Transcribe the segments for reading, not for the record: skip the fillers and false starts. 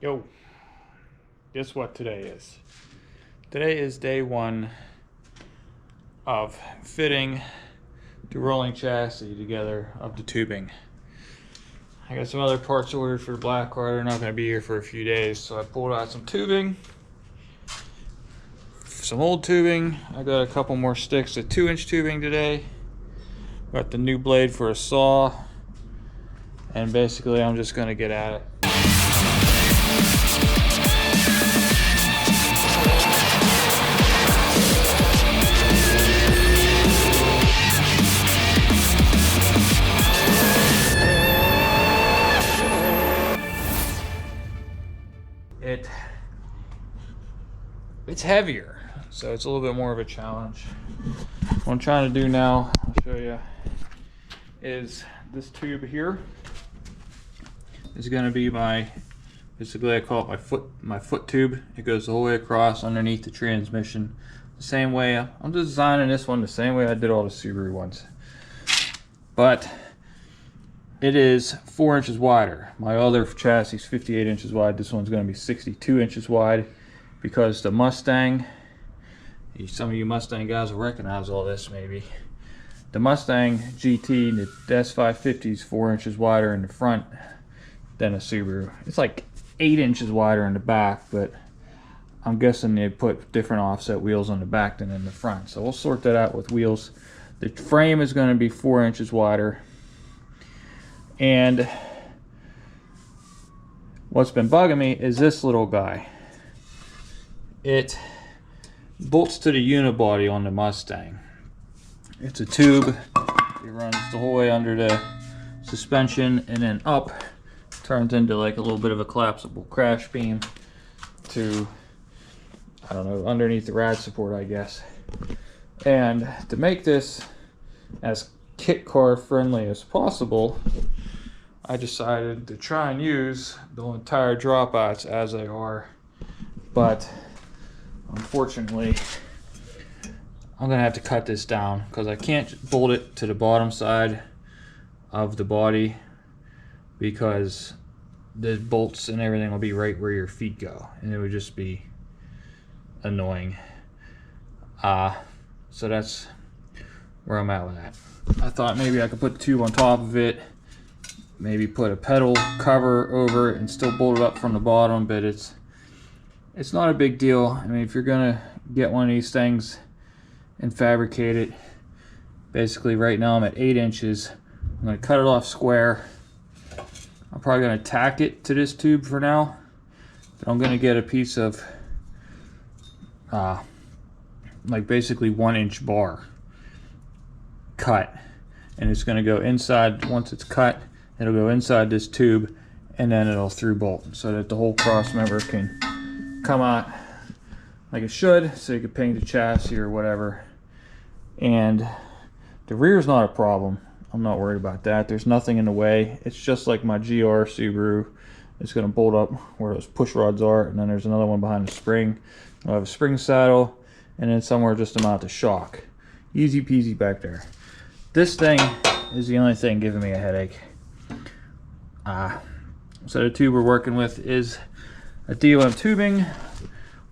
Yo, guess what today is? Today is day one of fitting the rolling chassis together of the tubing. I got some other parts ordered for the black car. They're not going to be here for a few days, so I pulled out some tubing, some old tubing. I got a couple more sticks of 2-inch tubing today. Got the new blade for a saw, and basically I'm just going to get at it. It's heavier, so it's a little bit more of a challenge. What I'm trying to do now, I'll show you, is this tube here is going to be basically I call it my foot tube. It goes the whole way across underneath the transmission. The same way, I'm designing this one the same way I did all the Subaru ones. But it is 4 inches wider. My other chassis is 58 inches wide. This one's going to be 62 inches wide because the Mustang, some of you Mustang guys will recognize all this maybe. The Mustang GT, the S550 is 4 inches wider in the front than a Subaru. It's like 8 inches wider in the back, but I'm guessing they put different offset wheels on the back than in the front. So we'll sort that out with wheels. The frame is going to be 4 inches wider. And what's been bugging me is this little guy. It bolts to the unibody on the Mustang. It's a tube. It runs the whole way under the suspension and then up. Turns into like a little bit of a collapsible crash beam to, I don't know, underneath the rad support, I guess. And to make this as kit car friendly as possible, I decided to try and use the entire dropouts as they are, but unfortunately I'm gonna have to cut this down because I can't bolt it to the bottom side of the body because the bolts and everything will be right where your feet go and it would just be annoying. So that's where I'm at with that. I thought maybe I could put the tube on top of it, maybe put a pedal cover over it and still bolt it up from the bottom, but it's not a big deal. I mean, if you're gonna get one of these things and fabricate it, basically right now I'm at 8 inches. I'm gonna cut it off square. I'm probably gonna tack it to this tube for now, but I'm gonna get a piece of like basically 1 inch bar cut, and it's gonna go inside. Once it's cut, it'll go inside this tube and then it'll through bolt so that the whole cross member can come out like it should, so you can paint the chassis or whatever. And the rear is not a problem. I'm not worried about that. There's nothing in the way. It's just like my GR Subaru. It's going to bolt up where those push rods are, and then there's another one behind the spring. I'll have a spring saddle, and then somewhere just to mount the shock. Easy peasy back there. This thing is the only thing giving me a headache. So the tube we're working with is a DOM tubing,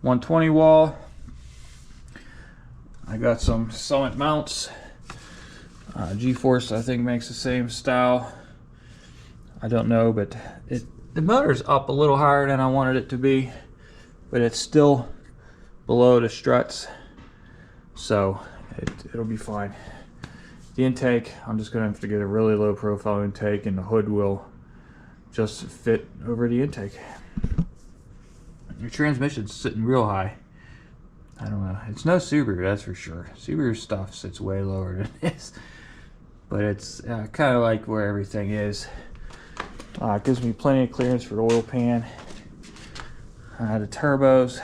120 wall. I got some Summit mounts. G-Force I think makes the same style. I don't know, but the motor's up a little higher than I wanted it to be, but it's still below the struts, so it'll be fine. The intake, I'm just gonna have to get a really low profile intake, and the hood will just fit over the intake. Your transmission's sitting real high. I don't know. It's no Subaru, that's for sure. Subaru stuff sits way lower than this. But it's kind of like where everything is. It gives me plenty of clearance for the oil pan. The turbos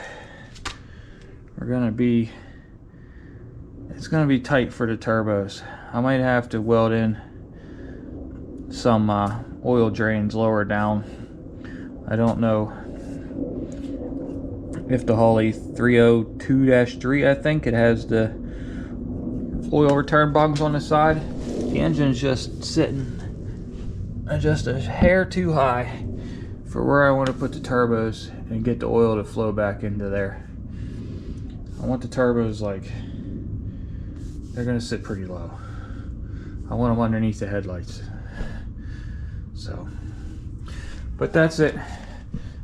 are gonna be, it's gonna be tight for the turbos. I might have to weld in some oil drains lower down. I don't know if the Holley 302-3, I think it has the oil return bungs on the side. The engine's just sitting just a hair too high for where I want to put the turbos and get the oil to flow back into there. I want the turbos, like, they're gonna sit pretty low. I want them underneath the headlights. So, but that's it.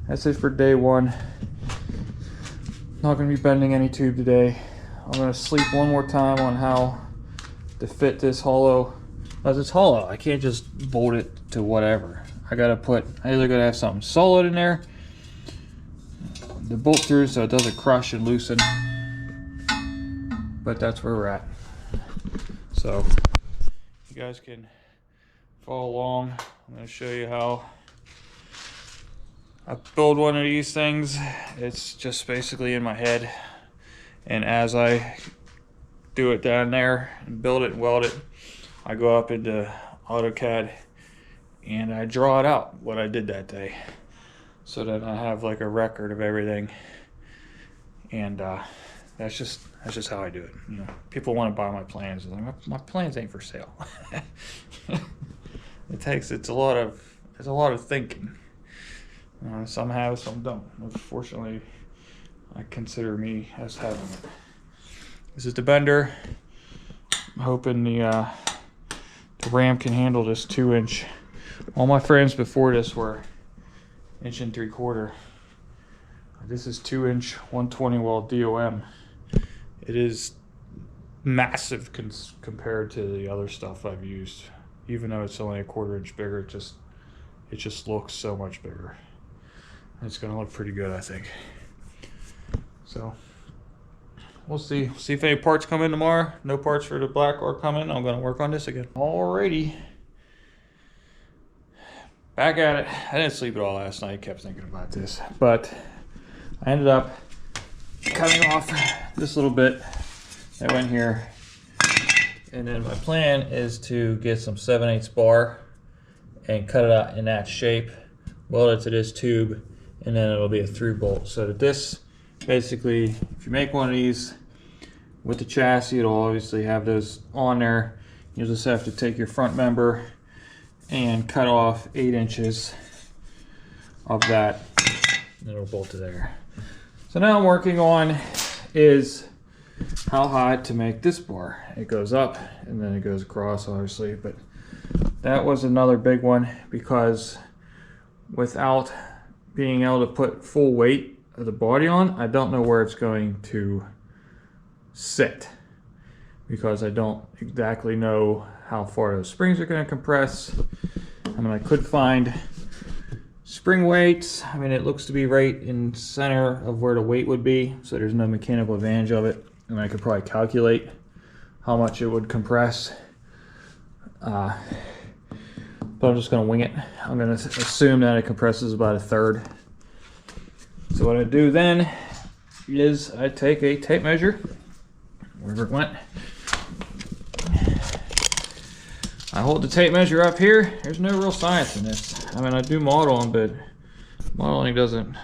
That's it for day one. Not gonna be bending any tube today. I'm gonna sleep one more time on how to fit this hollow. As it's hollow, I can't just bolt it to whatever. I either gotta have something solid in there to bolt through so it doesn't crush and loosen. But that's where we're at. So you guys can follow along. I'm gonna show you how I build one of these things. It's just basically in my head, and as I do it down there and build it and weld it, I go up into AutoCAD and I draw it out what I did that day, so that I have like a record of everything. And that's just how I do it. You know, people want to buy my plans. Like, my plans ain't for sale. It's a lot of thinking. Some have, some don't. Unfortunately, I consider me as having it. This is the bender. I'm hoping the ram can handle this 2-inch. All my frames before this were 1 3/4 inch. This is 2-inch 120 weld DOM. It is massive compared to the other stuff I've used. Even though it's only 1/4 inch bigger, it just looks so much bigger. It's gonna look pretty good, I think. So we'll see. See if any parts come in tomorrow. No parts for the black are coming. I'm gonna work on this again. Alrighty. Back at it. I didn't sleep at all last night. Kept thinking about this, but I ended up cutting off this little bit that went here, and then my plan is to get some 7/8 bar and cut it out in that shape, weld it to this tube, and then it'll be a through bolt. So that this, basically, if you make one of these with the chassis, it'll obviously have those on there. You'll just have to take your front member and cut off 8 inches of that, and it'll bolt to there. So now I'm working on is how high to make this bar. It goes up and then it goes across, obviously, but that was another big one, because without being able to put full weight of the body on, I don't know where it's going to sit, because I don't exactly know how far those springs are going to compress. I mean, I could find spring weights. I mean, it looks to be right in center of where the weight would be, so there's no mechanical advantage of it. And I could probably calculate how much it would compress. But I'm just going to wing it. I'm going to assume that it compresses about 1/3. So what I do then is I take a tape measure, wherever it went. I hold the tape measure up here. There's no real science in this. I mean, I do modeling, but modeling doesn't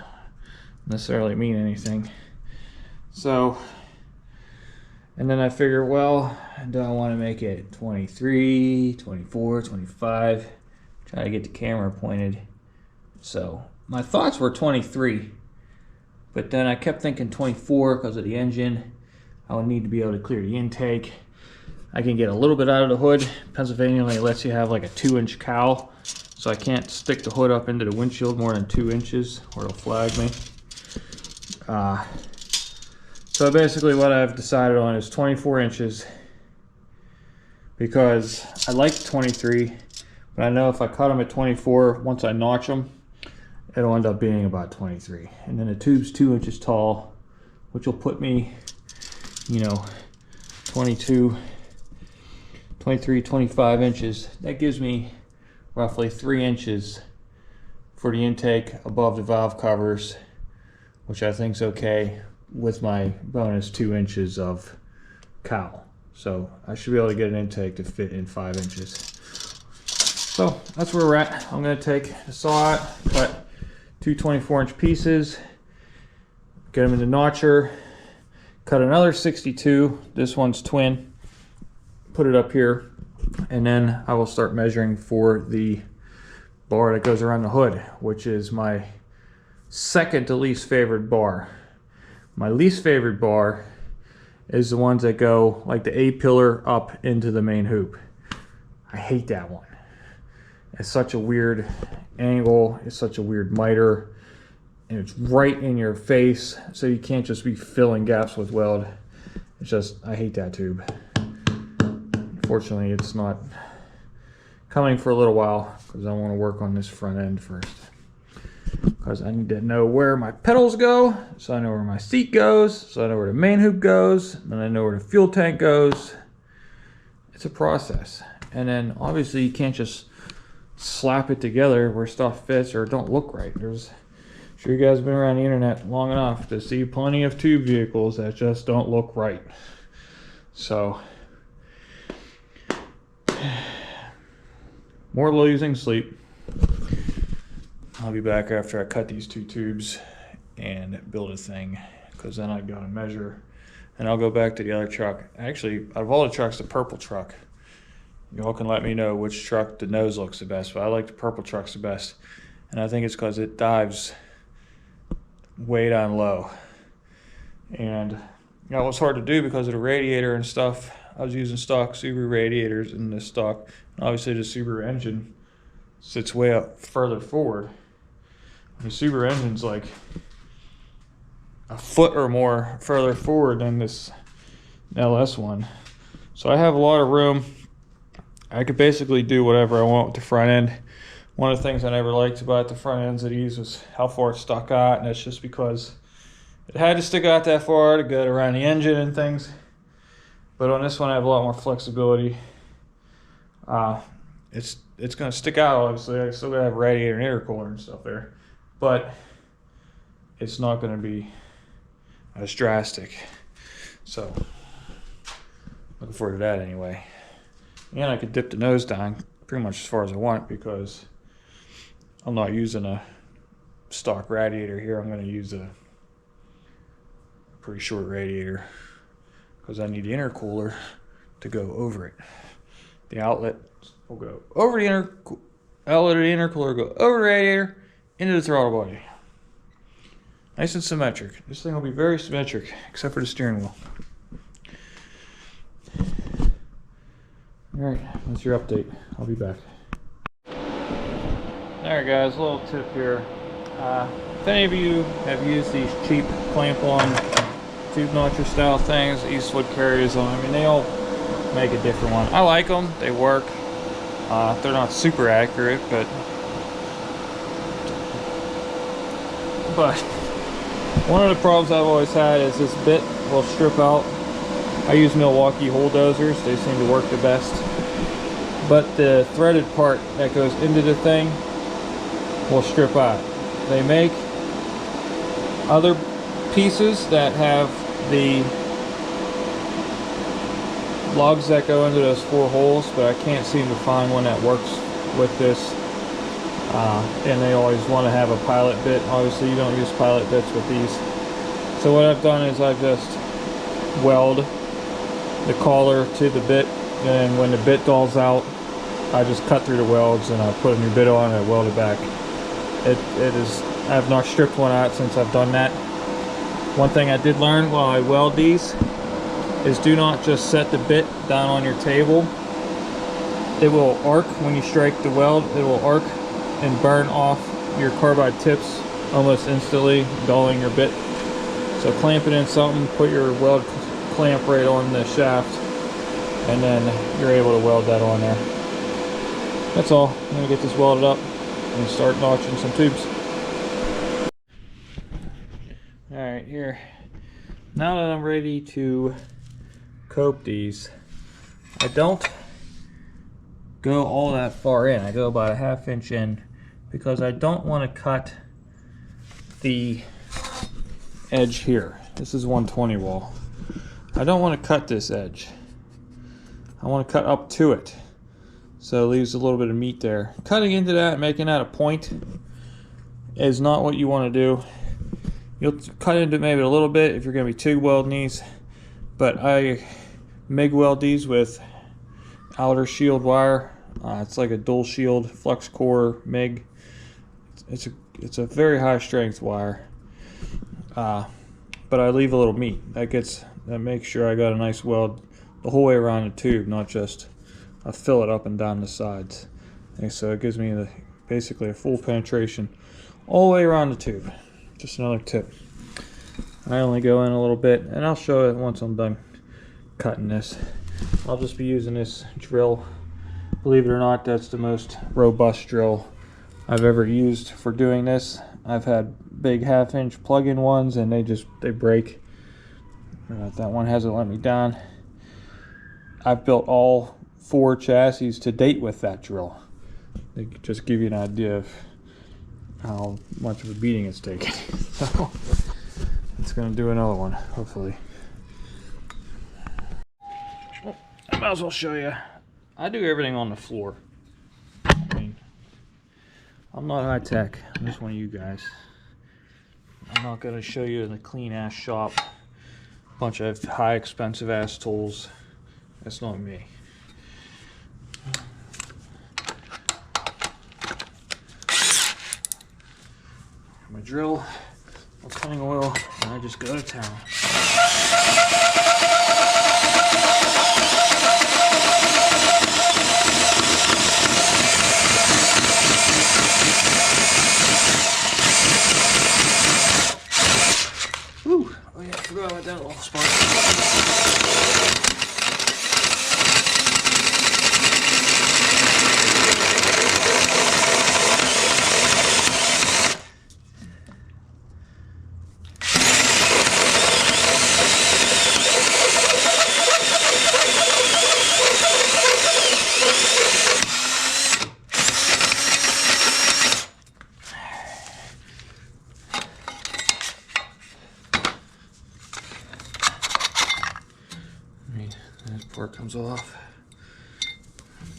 necessarily mean anything. So, and then I figure, well, do I want to make it 23, 24, 25? Try to get the camera pointed. So my thoughts were 23, but then I kept thinking 24 because of the engine. I would need to be able to clear the intake. I can get a little bit out of the hood. Pennsylvania only lets you have like a 2-inch cowl, so I can't stick the hood up into the windshield more than 2 inches or it'll flag me. So basically what I've decided on is 24 inches, because I like 23, but I know if I cut them at 24, once I notch them, it'll end up being about 23. And then the tube's 2 inches tall, which will put me, you know, 22, 23, 25 inches. That gives me roughly 3 inches for the intake above the valve covers, which I think is okay with my bonus 2 inches of cowl. So I should be able to get an intake to fit in 5 inches. So that's where we're at. I'm going to take the saw out, cut two 24-inch pieces, get them in the notcher, cut another 62. This one's twin. Put it up here, and then I will start measuring for the bar that goes around the hood, which is my second to least favorite bar. My least favorite bar is the ones that go like the A-pillar up into the main hoop. I hate that one. It's such a weird angle, it's such a weird miter, and it's right in your face, so you can't just be filling gaps with weld. It's just, I hate that tube. Unfortunately, it's not coming for a little while because I want to work on this front end first. Because I need to know where my pedals go, so I know where my seat goes, so I know where the main hoop goes, then I know where the fuel tank goes. It's a process. And then obviously you can't just slap it together where stuff fits or don't look right. I'm sure you guys have been around the internet long enough to see plenty of tube vehicles that just don't look right. So more losing sleep. I'll be back after I cut these two tubes and build a thing, because then I gotta measure, and I'll go back to the other truck. Actually, out of all the trucks, the purple truck. Y'all can let me know which truck the nose looks the best, but I like the purple trucks the best. And I think it's because it dives way down low. And that was hard to do because of the radiator and stuff. I was using stock Subaru radiators in this stock. And obviously the Subaru engine sits way up further forward. The Subaru engine's like a foot or more further forward than this LS one. So I have a lot of room. I could basically do whatever I want with the front end. One of the things I never liked about the front ends of these was how far it stuck out, and that's just because it had to stick out that far to get around the engine and things. But on this one I have a lot more flexibility. It's going to stick out, obviously. I still got to have radiator and intercooler and stuff there. But it's not going to be as drastic. So, looking forward to that anyway. And I could dip the nose down pretty much as far as I want, because I'm not using a stock radiator here. I'm going to use a pretty short radiator because I need the intercooler to go over it. The outlet will go over the outlet of the intercooler, go over the radiator, into the throttle body. Nice and symmetric. This thing will be very symmetric, except for the steering wheel. Alright, that's your update. I'll be back. Alright guys, a little tip here. If any of you have used these cheap clamp-on tube notcher style things, Eastwood carries them. I mean, they all make a different one. I like them, they work. They're not super accurate, but one of the problems I've always had is this bit will strip out. I use Milwaukee hole dozers, they seem to work the best. But the threaded part that goes into the thing will strip out. They make other pieces that have the lugs that go into those 4 holes, but I can't seem to find one that works with this. And they always want to have a pilot bit. Obviously you don't use pilot bits with these. So what I've done is I've just weld the collar to the bit, and when the bit dulls out, I just cut through the welds and I put a new bit on and I weld it back. I have not stripped one out since I've done that. One thing I did learn while I weld these is do not just set the bit down on your table. It will arc when you strike the weld. It will arc and burn off your carbide tips almost instantly, dulling your bit. So clamp it in something, put your weld clamp right on the shaft, and then you're able to weld that on there. That's all. I'm going to get this welded up and start notching some tubes. Alright, here. Now that I'm ready to cope these, I don't go all that far in. I go about a ½ inch in because I don't want to cut the edge here. This is 120 wall. I don't want to cut this edge. I want to cut up to it, so it leaves a little bit of meat there. Cutting into that, making that a point, is not what you want to do. You'll cut into maybe a little bit if you're going to be TIG welding these, but I MIG weld these with outer shield wire It's like a dual shield flux core MIG. It's a very high strength wire, but I leave a little meat. That makes sure I got a nice weld the whole way around the tube, not just a fillet up and down the sides. And so it gives me basically a full penetration all the way around the tube. Just another tip. I only go in a little bit, and I'll show it once I'm done cutting this. I'll just be using this drill. Believe it or not, that's the most robust drill I've ever used for doing this. I've had big 1/2-inch plug-in ones and they break. That one hasn't let me down. I've built all 4 chassis to date with that drill. They just give you an idea of how much of a beating it's taken. So it's going to do another one, hopefully. Well, I might as well show you. I do everything on the floor. I mean, I'm not high tech. I'm just one of you guys. I'm not going to show you in the clean ass shop a bunch of high expensive ass tools. That's not me. My drill, my cutting oil, and I just go to town. Woo! Oh yeah, I forgot about that little spark. Part comes off.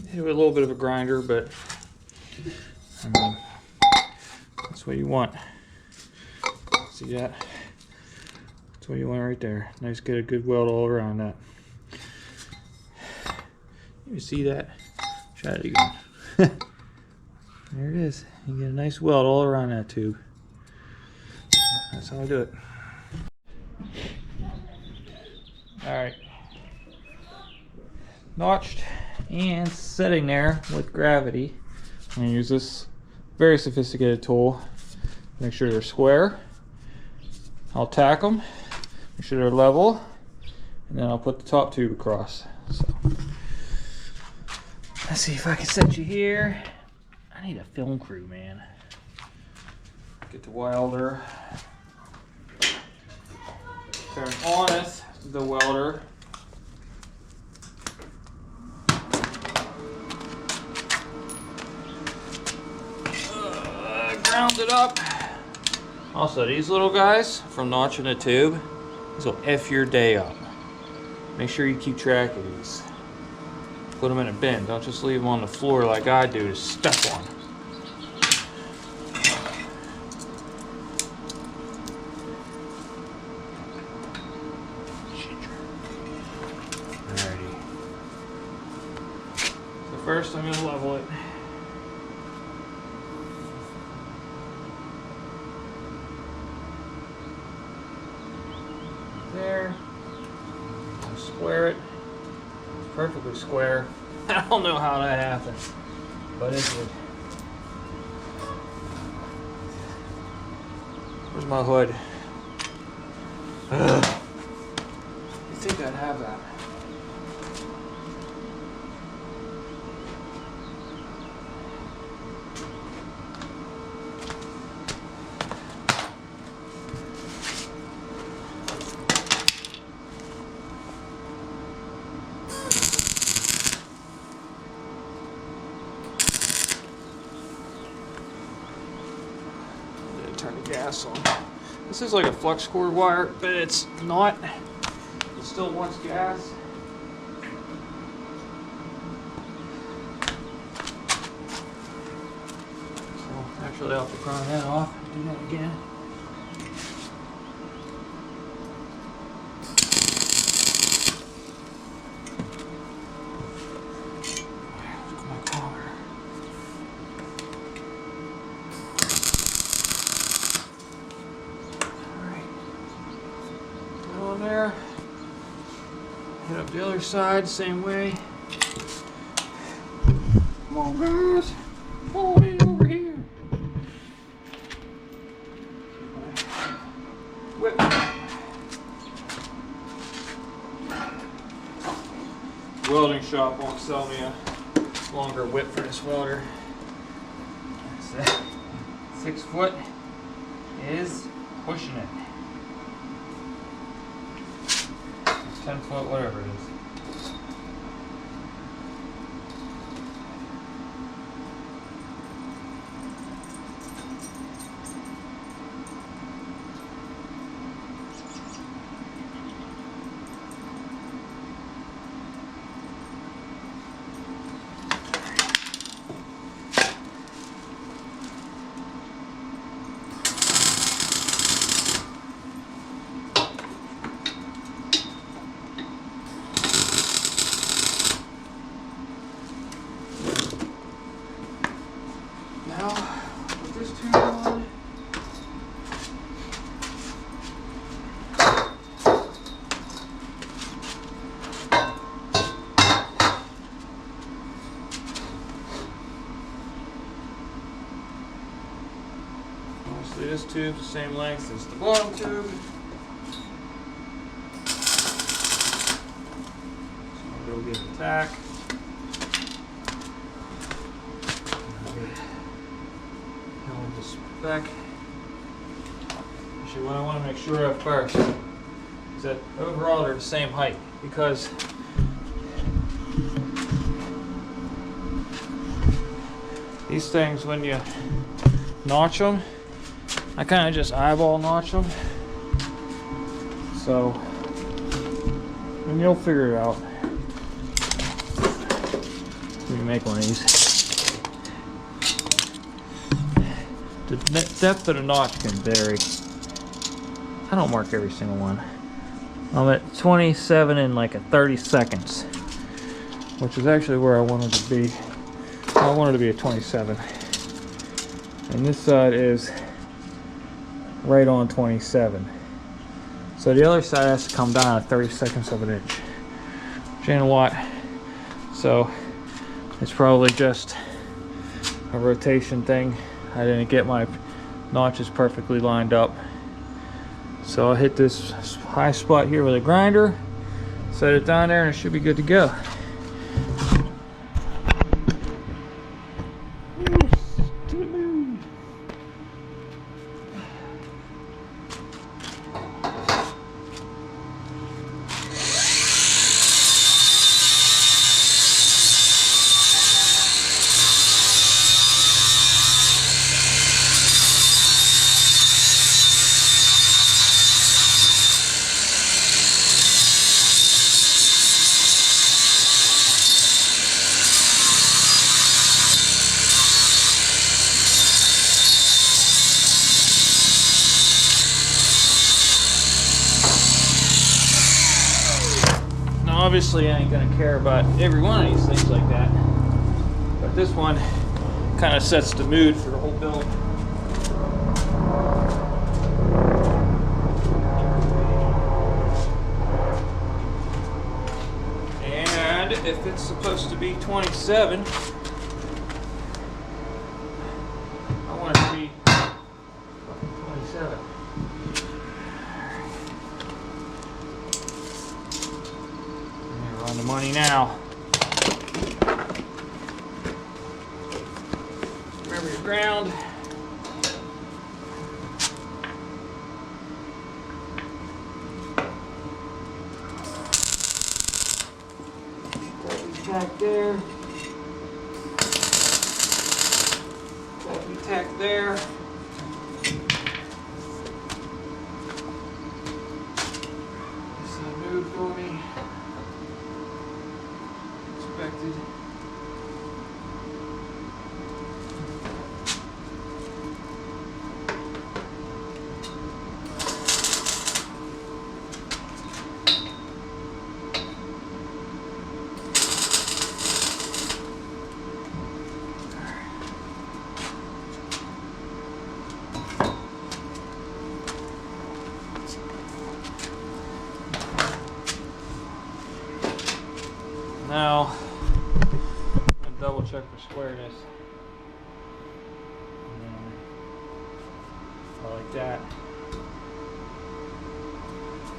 Hit with a little bit of a grinder, but I mean, that's what you want. See that? That's what you want right there. Nice, get a good weld all around that. You see that? Try it again. There it is. You get a nice weld all around that tube. That's how I do it. All right. Notched and sitting there with gravity. I'm going to use this very sophisticated tool. Make sure they're square. I'll tack them, make sure they're level, and then I'll put the top tube across. So let's see if I can set you here. I need a film crew, man. Get the welder. Turn on the welder. Ground it up. Also, these little guys from notching a tube, these will F your day up. Make sure you keep track of these. Put them in a bin. Don't just leave them on the floor like I do to step on. Alrighty. So first I'm going to level it. There. I'll square it. It's perfectly square. I don't know how that happened, but it did. Where's my hood? Ugh. You think I'd have that? Turn the gas on. This is like a flux cord wire, but it's not. It still wants gas. So actually I'll have to prime that off. Do that again. My car. from there. Hit up the other side, same way. Come on, guys. Follow me over here. Whip. Welding shop won't sell me a longer whip for this welder. That's it. 6 foot is pushing it. 10 foot, whatever it is. Now, with this tube on, obviously this tube's the same length as the bottom tube. So I'll go get the tack. Back. Actually, what I want to make sure of first is that overall they're the same height, because these things, when you notch them, I kind of just eyeball notch them, so and you'll figure it out when you make one of these. The depth of the notch can vary. I don't mark every single one. I'm at 27 in like a 30 seconds, which is actually where I wanted to be. I wanted to be at 27. And this side is right on 27. So the other side has to come down at 30 seconds of an inch. Which ain't a lot. So it's probably just a rotation thing. I didn't get my notches perfectly lined up. So I'll hit this high spot here with a grinder, set it down there, and it should be good to go. Obviously, I ain't gonna care about every one of these things like that, but this one kind of sets the mood for the whole build. And if it's supposed to be 27, I want it to be 27. On the money now. Remember your ground. Tack there. Tack there. This side moved for me. Expected. Now, I'm gonna double check for squareness. Like that.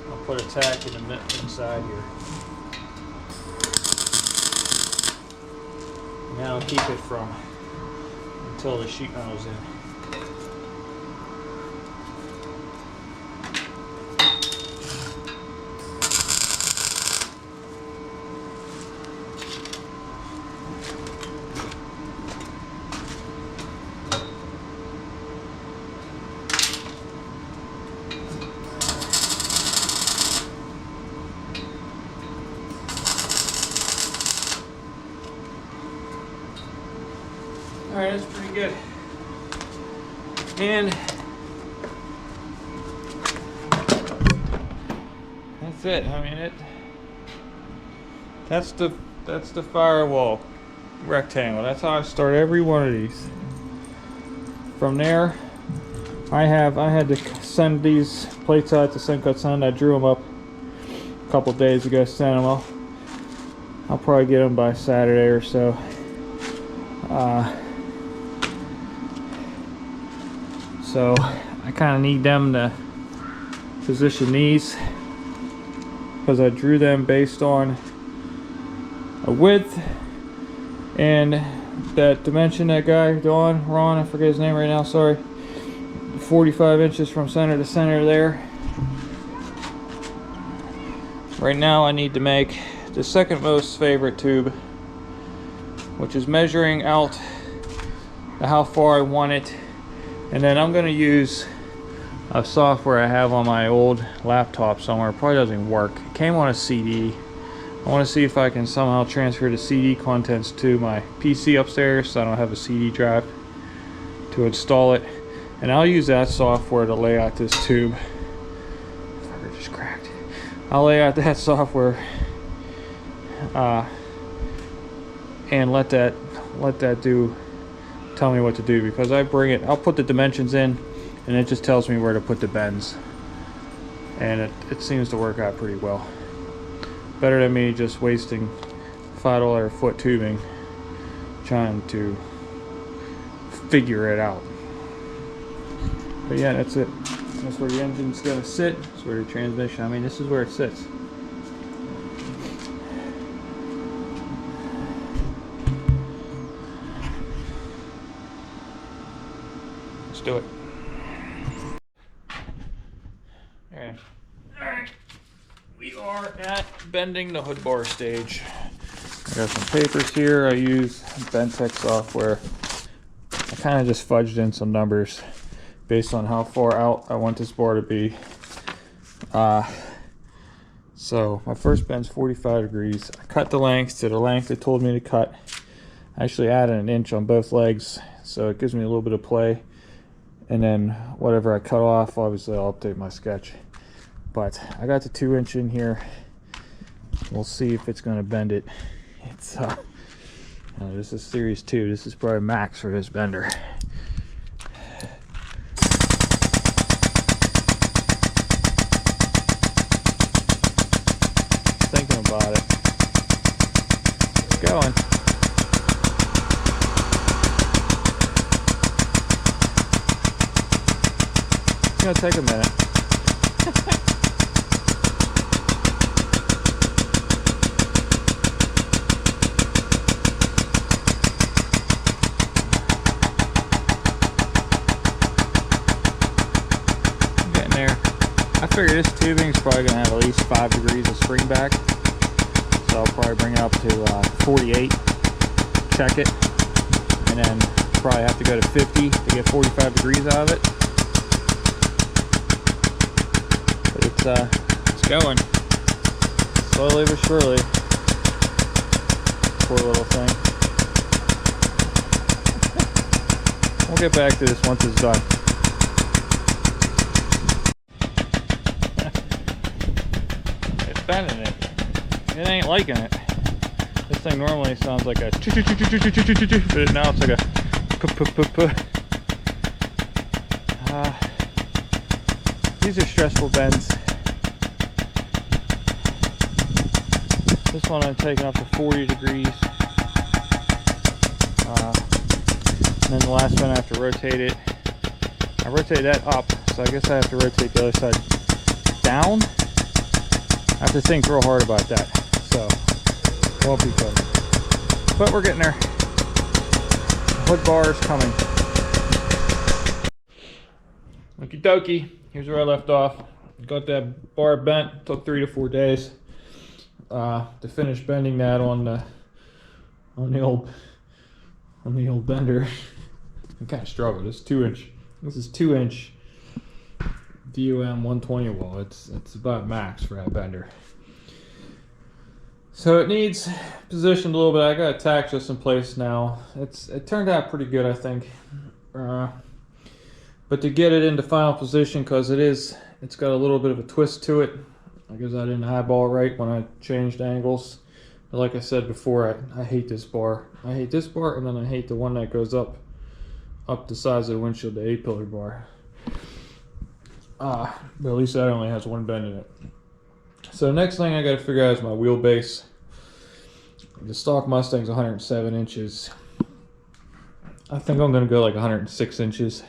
I'll put a tack in the inside here. And that'll keep it from until the sheet metal's in. Alright, that's pretty good. And that's it. I mean that's the firewall rectangle. That's how I start every one of these. From there, I had to send these plates out to Suncut Sun. I drew them up a couple days ago, sent them off. I'll probably get them by Saturday or so. So I kind of need them to position these because I drew them based on a width and that dimension. That guy, Ron, I forget his name right now, sorry, 45 inches from center to center there. Right now I need to make the second most favorite tube, which is measuring out how far I want it. And then I'm going to use a software I have on my old laptop somewhere. It probably doesn't work. It came on a CD. I want to see if I can somehow transfer the CD contents to my PC upstairs so I don't have a CD drive to install it. And I'll use that software to lay out this tube. Fucker just cracked. I'll lay out that software and let that tell me what to do, because I'll put the dimensions in and it just tells me where to put the bends, and it seems to work out pretty well. Better than me just wasting $5 a foot tubing trying to figure it out. But yeah, that's it. That's where the engine's gonna sit. That's where the transmission, I mean, this is where it sits. Let's do it. Alright. We are at bending the hood bar stage. I got some papers here. I use Bentech software. I kind of just fudged in some numbers based on how far out I want this bar to be. So my first bend's 45 degrees. I cut the length to the length they told me to cut. I actually added an inch on both legs, so it gives me a little bit of play. And then whatever I cut off, obviously I'll update my sketch. But I got the 2 inch in here. We'll see if it's going to bend it. It's this is series 2. This is probably max for this bender. Thinking about it. It's going. It's gonna take a minute. I'm getting there. I figure this tubing is probably gonna have at least 5 degrees of spring back, so I'll probably bring it up to 48. Check it, and then probably have to go to 50 to get 45 degrees out of it. It's going slowly but surely. Poor little thing. We'll get back to this once it's done. It's bending it. It ain't liking it. This thing normally sounds like a but now it's like a these are stressful bends. This one I'm taking up to 40 degrees. And then the last one I have to rotate it. I rotate that up, so I guess I have to rotate the other side down. I have to think real hard about that, so it won't be fun. But we're getting there. Hood bar is coming. Okie dokie. Here's where I left off. Got that bar bent. Took 3 to 4 days to finish bending that on the old bender. I kind of struggled. It's 2-inch. This is 2-inch DOM 120 wall. It's about max for that bender. So it needs positioned a little bit. I got tacks just in place now. It turned out pretty good, I think. But to get it into final position, because it's got a little bit of a twist to it. I guess I didn't eyeball right when I changed angles. But like I said before, I hate this bar. I hate this bar, and then I hate the one that goes up the size of the windshield, the A-pillar bar. But at least that only has one bend in it. So next thing I got to figure out is my wheelbase. The stock Mustang's 107 inches. I think I'm going to go like 106 inches.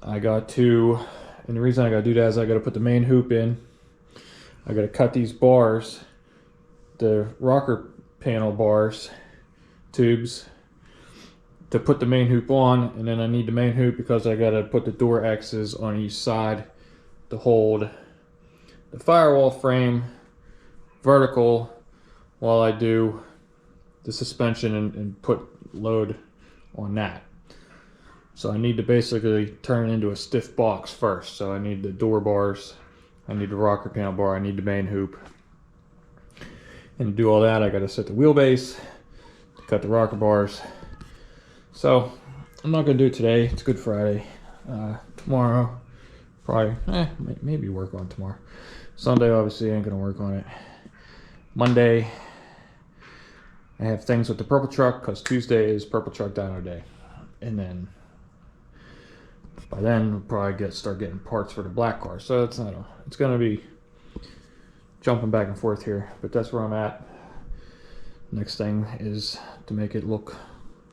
I got to, and the reason I got to do that is I got to put the main hoop in. I got to cut these bars, the rocker panel bars, tubes, to put the main hoop on, and then I need the main hoop because I got to put the door X's on each side to hold the firewall frame vertical while I do the suspension and put load on that. So I need to basically turn it into a stiff box first. So I need the door bars, I need the rocker panel bar, I need the main hoop. And to do all that, I got to set the wheelbase, cut the rocker bars. So I'm not going to do it today. It's Good Friday. Tomorrow, probably, maybe work on tomorrow. Sunday, obviously, I ain't going to work on it. Monday, I have things with the purple truck because Tuesday is purple truck dyno day. And then by then we'll probably start getting parts for the black car. So it's going to be jumping back and forth here, but that's where I'm at. Next thing is to make it look,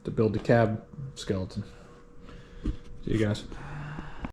to build the cab skeleton. See you guys.